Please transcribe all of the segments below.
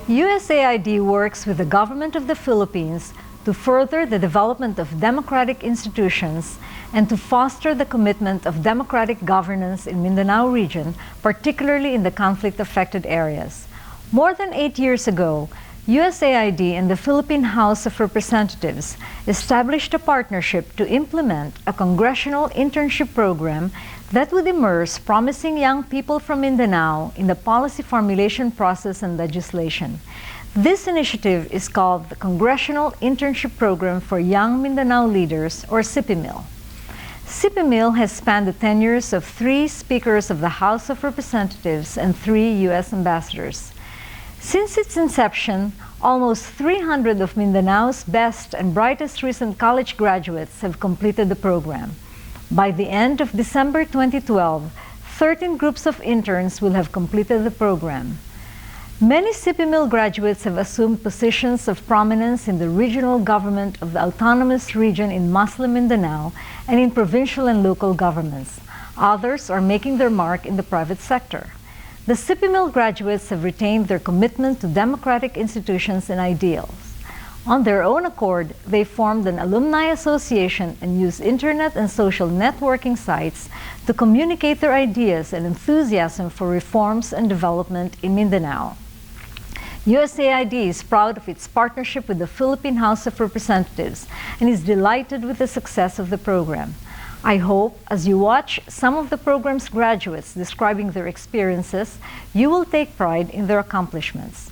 USAID works with the Government of the Philippines to further the development of democratic institutions and to foster the commitment of democratic governance in Mindanao region, particularly in the conflict-affected areas. More than 8 years ago, USAID and the Philippine House of Representatives established a partnership to implement a Congressional Internship Program that would immerse promising young people from Mindanao in the policy formulation process and legislation. This initiative is called the Congressional Internship Program for Young Mindanao Leaders, or CIPYML. CIPYML has spanned the tenures of 3 speakers of the House of Representatives and 3 U.S. ambassadors. Since its inception, almost 300 of Mindanao's best and brightest recent college graduates have completed the program. By the end of December 2012, 13 groups of interns will have completed the program. Many CIPYML graduates have assumed positions of prominence in the regional government of the autonomous region in Muslim Mindanao and in provincial and local governments. Others are making their mark in the private sector. The CIPYML graduates have retained their commitment to democratic institutions and ideals. On their own accord, they formed an alumni association and use internet and social networking sites to communicate their ideas and enthusiasm for reforms and development in Mindanao. USAID is proud of its partnership with the Philippine House of Representatives and is delighted with the success of the program. I hope, as you watch some of the program's graduates describing their experiences, you will take pride in their accomplishments.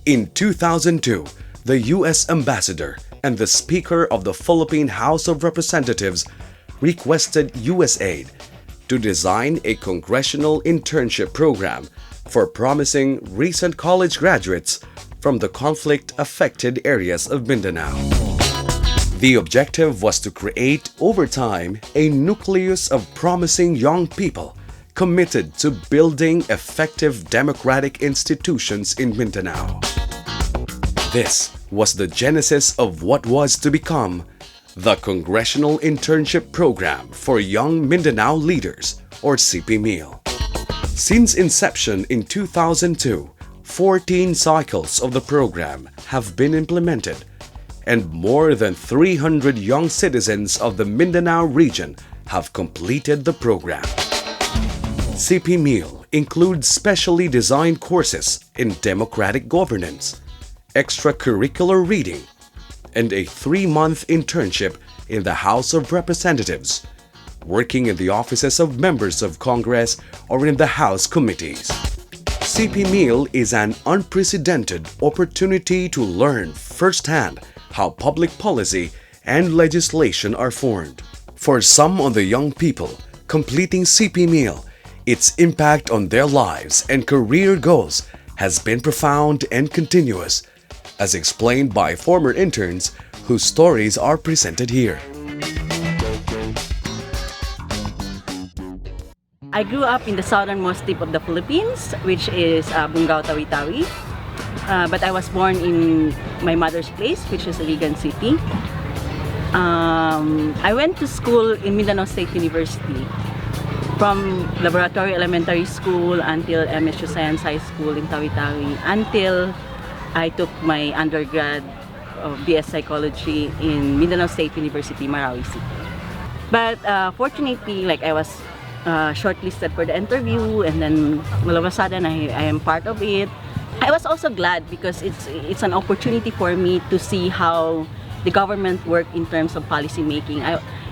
In 2002, the U.S. Ambassador and the Speaker of the Philippine House of Representatives requested USAID to design a Congressional Internship Program for promising recent college graduates from the conflict-affected areas of Mindanao. The objective was to create, over time, a nucleus of promising young people committed to building effective democratic institutions in Mindanao. This was the genesis of what was to become the Congressional Internship Program for Young Mindanao Leaders, or CIPYML. Since inception in 2002, 14 cycles of the program have been implemented, and more than 300 young citizens of the Mindanao region have completed the program. CIPYML includes specially designed courses in democratic governance, extracurricular reading, and a 3-month internship in the House of Representatives, working in the offices of members of Congress or in the House committees. CIPYML is an unprecedented opportunity to learn firsthand how public policy and legislation are formed. For some of the young people completing CIPYML, its impact on their lives and career goals has been profound and continuous, as explained by former interns whose stories are presented here. I grew up in the southernmost tip of the Philippines, which is Bungao, Tawi-Tawi. But I was born in my mother's place, which is Iligan City. I went to school in Mindanao State University, from Laboratory Elementary School until MSU Science High School in Tawi-Tawi, until I took my undergrad of BS Psychology in Mindanao State University, Marawi City. But fortunately, I was shortlisted for the interview, and then all of a sudden I am part of it. I was also glad because it's an opportunity for me to see how the government work in terms of policy making.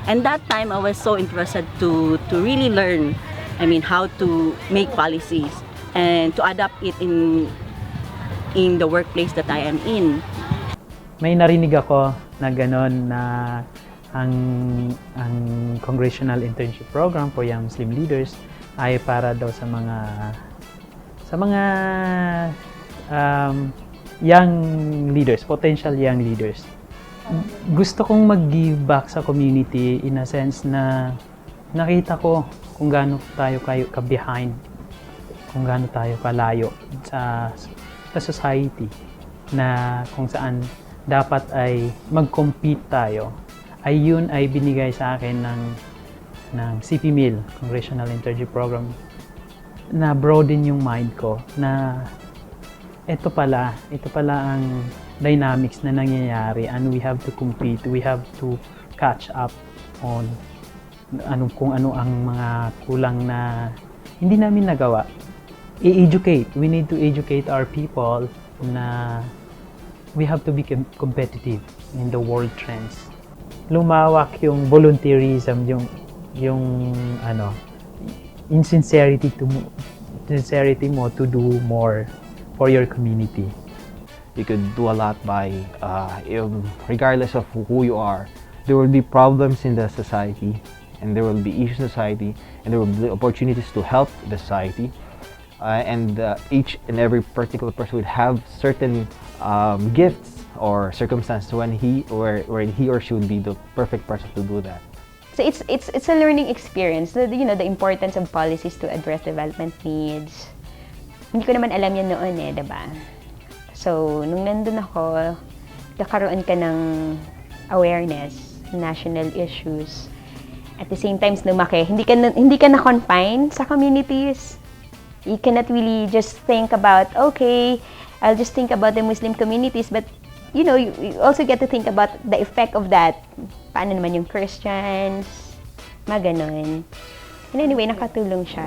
And that time I was so interested to really learn, how to make policies and to adapt it in the workplace that I am in. May narinig ako na gano'n na ang Congressional Internship Program for Young Muslim Leaders ay para daw sa mga young leaders, potential young leaders. Gusto kong mag-give back sa community in a sense na nakita ko kung gaano tayo ka-behind, kung gaano tayo kalayo sa society, na kung saan dapat ay mag-compete tayo. Yun ay binigay sa akin ng CIPYML, Congressional Internship Program, na broaden yung mind ko na ito pala ang dynamics na nangyayari, and we have to compete, we have to catch up on kung ano ang mga kulang na hindi namin nagawa. We need to educate our people na we have to be competitive in the world trends. Lumawak yung volunteerism, yung sincerity mo to do more for your community. You could do a lot by, regardless of who you are, there will be problems in the society, and there will be issues in society, and there will be opportunities to help the society. And each and every particular person would have certain gifts or circumstances when he or she would be the perfect person to do that. So it's a learning experience. The importance of policies to address development needs. Hindi ko naman alam yan noon diba? So nung nandun ako, nakaroon ka ng awareness, national issues. At the same time, lumaki, hindi ka na-confine sa communities. You cannot really just think about, okay, I'll just think about the Muslim communities, but you also get to think about the effect of that. Paano naman yung Christians, mga ganon. And anyway, nakatulong siya.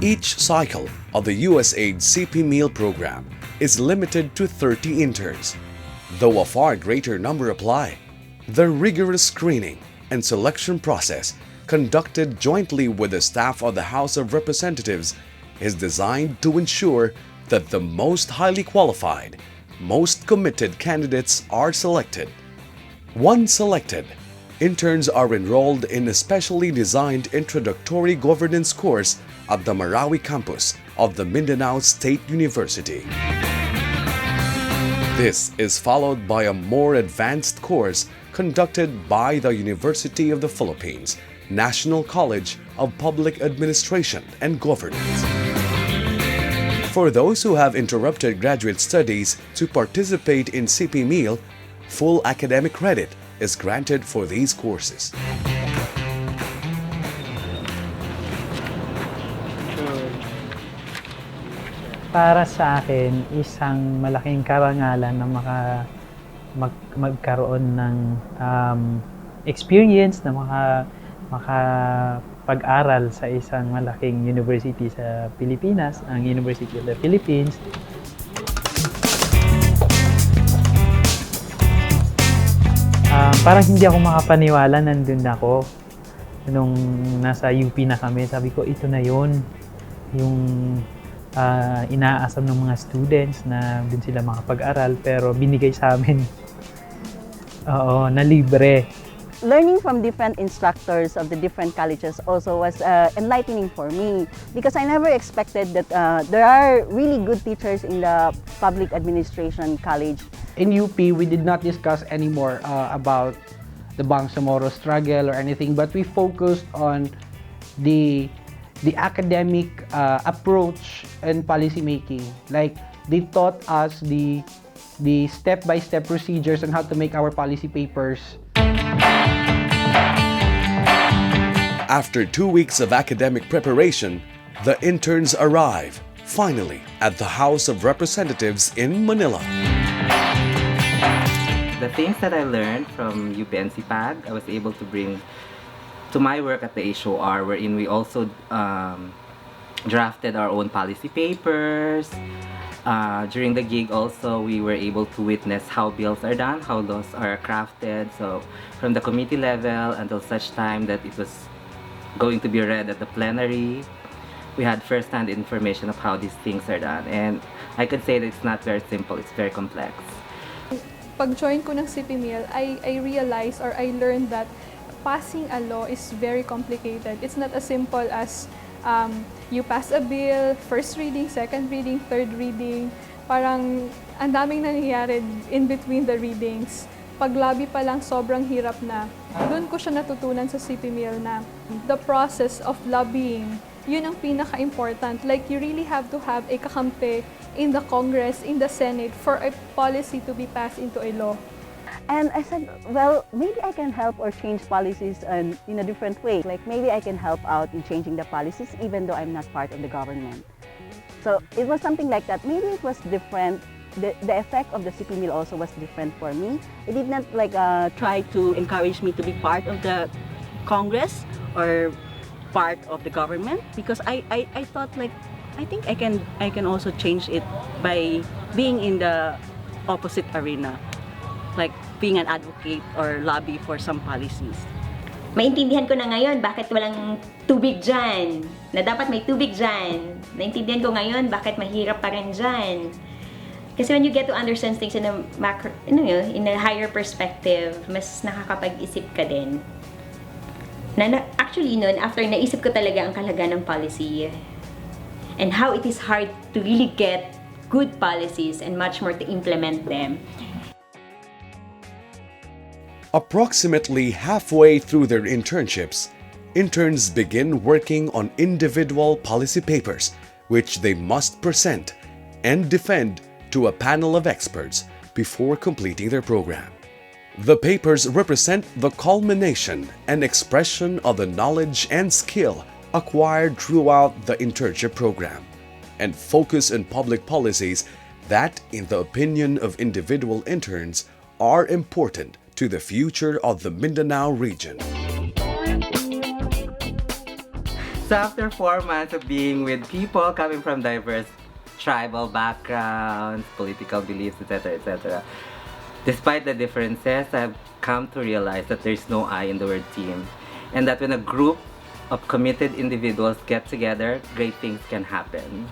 Each cycle of the USAID CIPYML program is limited to 30 interns, though a far greater number apply. The rigorous screening and selection process, conducted jointly with the staff of the House of Representatives, is designed to ensure that the most highly qualified, most committed candidates are selected. Once selected, interns are enrolled in a specially designed introductory governance course at the Marawi campus of the Mindanao State University. This is followed by a more advanced course conducted by the University of the Philippines, National College of Public Administration and Governance. For those who have interrupted graduate studies to participate in CIPYML, full academic credit is granted for these courses. Para sa akin, isang malaking karangalan na magkaroon ng experience na makapag-aral sa isang malaking university sa Pilipinas, ang University of the Philippines. Parang hindi ako makapaniwala, nandun ako. Nung nasa UP na kami, sabi ko, ito na yun. Yung inaasam ng mga students na dun sila makapag-aral, pero binigay sa amin. Oo, na libre. Learning from different instructors of the different colleges also was enlightening for me, because I never expected that there are really good teachers in the public administration college. In UP, we did not discuss anymore about the Bangsamoro struggle or anything, but we focused on the academic approach and policy making. Like, they taught us the step-by-step procedures on how to make our policy papers. After 2 weeks of academic preparation, the interns arrive, finally, at the House of Representatives in Manila. The things that I learned from UP-NCPAG, I was able to bring to my work at the HOR, wherein we also drafted our own policy papers. During the gig also, we were able to witness how bills are done, how laws are crafted. So from the committee level until such time that it was going to be read at the plenary. we had first-hand information of how these things are done. And I could say that it's not very simple, it's very complex. Pag-join ko ng CIPYML, I realized or I learned that passing a law is very complicated. It's not as simple as you pass a bill, first reading, second reading, third reading. Parang ang daming nangyayari in between the readings. Pag-lobby pa lang, sobrang hirap na. Doon ko siya natutunan sa CIPYML na the process of lobbying, yun ang pinaka-important. Like, you really have to have a kakampi in the Congress, in the Senate, for a policy to be passed into a law. And I said, well, maybe I can help or change policies in a different way. Like maybe I can help out in changing the policies even though I'm not part of the government. So it was something like that. Maybe it was different. The effect of the CIPYML also was different for me. It did not like Try to encourage me to be part of the Congress or part of the government, because I thought like I think I can also change it by being in the opposite arena, like being an advocate or lobby for some policies. Maintindihan ko na ngayon bakit walang tubig dyan, na dapat may tubig dyan. Naintindihan ko ngayon bakit mahirap pa rin dyan. Kasi when you get to understand things in a macro, in a higher perspective, mas nakakapag-isip ka din. Actually, after naisip ko talaga ang kahalagan ng policy and how it is hard to really get good policies and much more to implement them. Approximately halfway through their internships, interns begin working on individual policy papers, which they must present and defend to a panel of experts before completing their program. The papers represent the culmination and expression of the knowledge and skill acquired throughout the internship program and focus on public policies that, in the opinion of individual interns, are important to the future of the Mindanao region. So after 4 months of being with people coming from diverse tribal backgrounds, political beliefs, etc., despite the differences, I've come to realize that there's no I in the word team, and that when a group of committed individuals get together, great things can happen.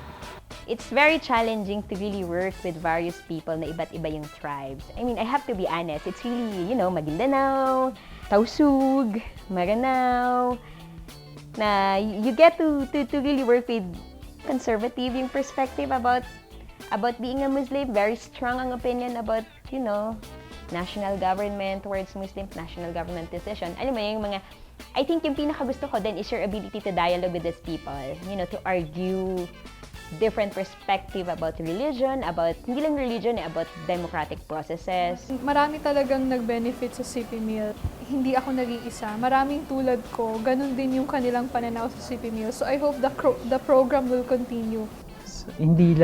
It's very challenging to really work with various people na iba't iba yung tribes. I mean, I have to be honest, it's really, Maguindanao, Tausug, Maranao, na you get to really work with conservative yung perspective about being a Muslim, very strong ang opinion about, national government towards Muslims, national government decision. Alam mo yung mga, I think yung pinakagusto ko din is your ability to dialogue with these people, to argue different perspective about religion, hindi lang religion, about democratic processes. Marami talagang nag-benefit sa CIPYML. Hindi ako nag-iisa. Maraming tulad ko, ganun din yung kanilang pananaw sa CIPYML. So I hope the program will continue. So, hindi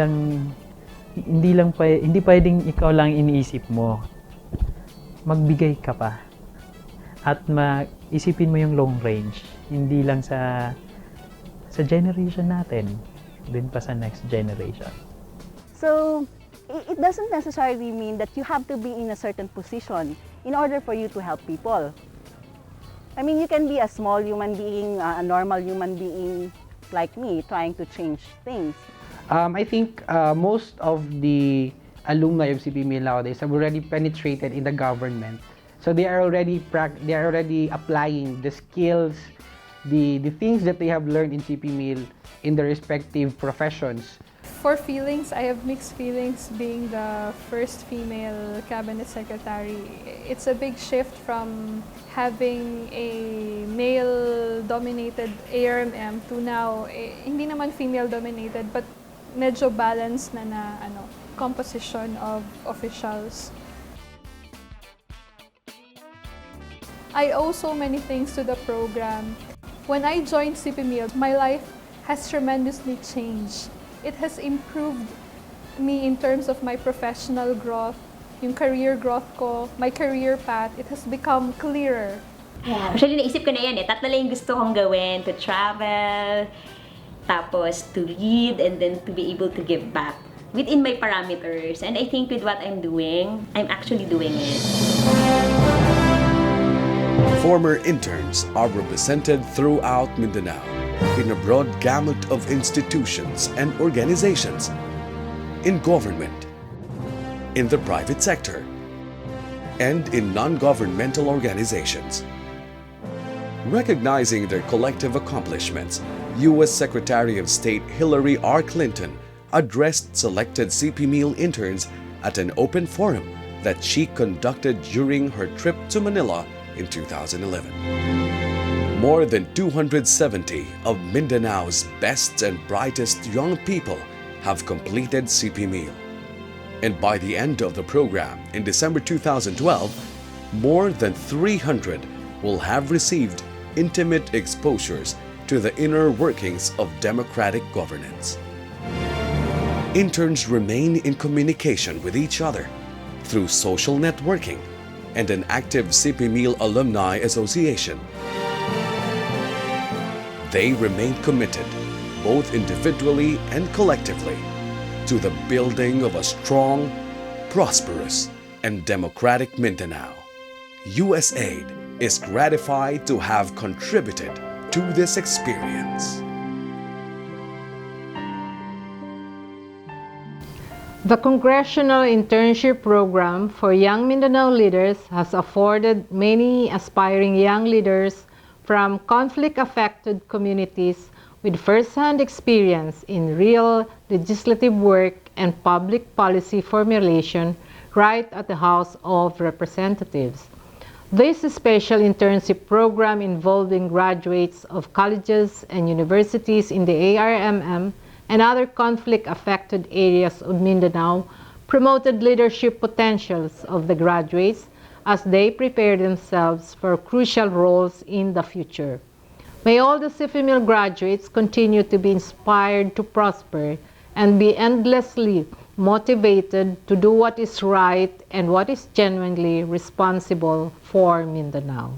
pwedeng ikaw lang iniisip mo. Magbigay ka pa. At isipin mo yung long range. Hindi lang sa generation natin. Din pa sa next generation. So, it doesn't necessarily mean that you have to be in a certain position in order for you to help people. I mean, you can be a small human being, a normal human being like me, trying to change things. I think most of the alumni of CIPYML nowadays have already penetrated in the government. So they are already applying the skills, the things that they have learned in CIPYML in their respective professions. For feelings, I have mixed feelings being the first female cabinet secretary. It's a big shift from having a male-dominated ARMM to now, hindi naman female-dominated, but medyo balanced na composition of officials. I owe so many things to the program. When I joined CIPYML, my life has tremendously changed. It has improved me in terms of my professional growth, yung career growth ko, my career path. It has become clearer. Actually, naisip ko na yan Tatlo lang yung gusto kong gawin. To travel, tapos to read, and then to be able to give back within my parameters. And I think with what I'm doing, I'm actually doing it. Former interns are represented throughout Mindanao. in a broad gamut of institutions and organizations, in government, in the private sector, and in non-governmental organizations. Recognizing their collective accomplishments, U.S. Secretary of State Hillary R. Clinton addressed selected CIPYML interns at an open forum that she conducted during her trip to Manila in 2011. More than 270 of Mindanao's best and brightest young people have completed CIPYML. And by the end of the program in December 2012, more than 300 will have received intimate exposures to the inner workings of democratic governance. Interns remain in communication with each other through social networking and an active CIPYML Alumni Association. They remain committed, both individually and collectively, to the building of a strong, prosperous, and democratic Mindanao. USAID is gratified to have contributed to this experience. The Congressional Internship Program for Young Mindanao Leaders has afforded many aspiring young leaders from conflict-affected communities with first-hand experience in real legislative work and public policy formulation right at the House of Representatives. This special internship program involving graduates of colleges and universities in the ARMM and other conflict-affected areas of Mindanao promoted leadership potentials of the graduates as they prepare themselves for crucial roles in the future. May all the CIPYML graduates continue to be inspired to prosper and be endlessly motivated to do what is right and what is genuinely responsible for Mindanao.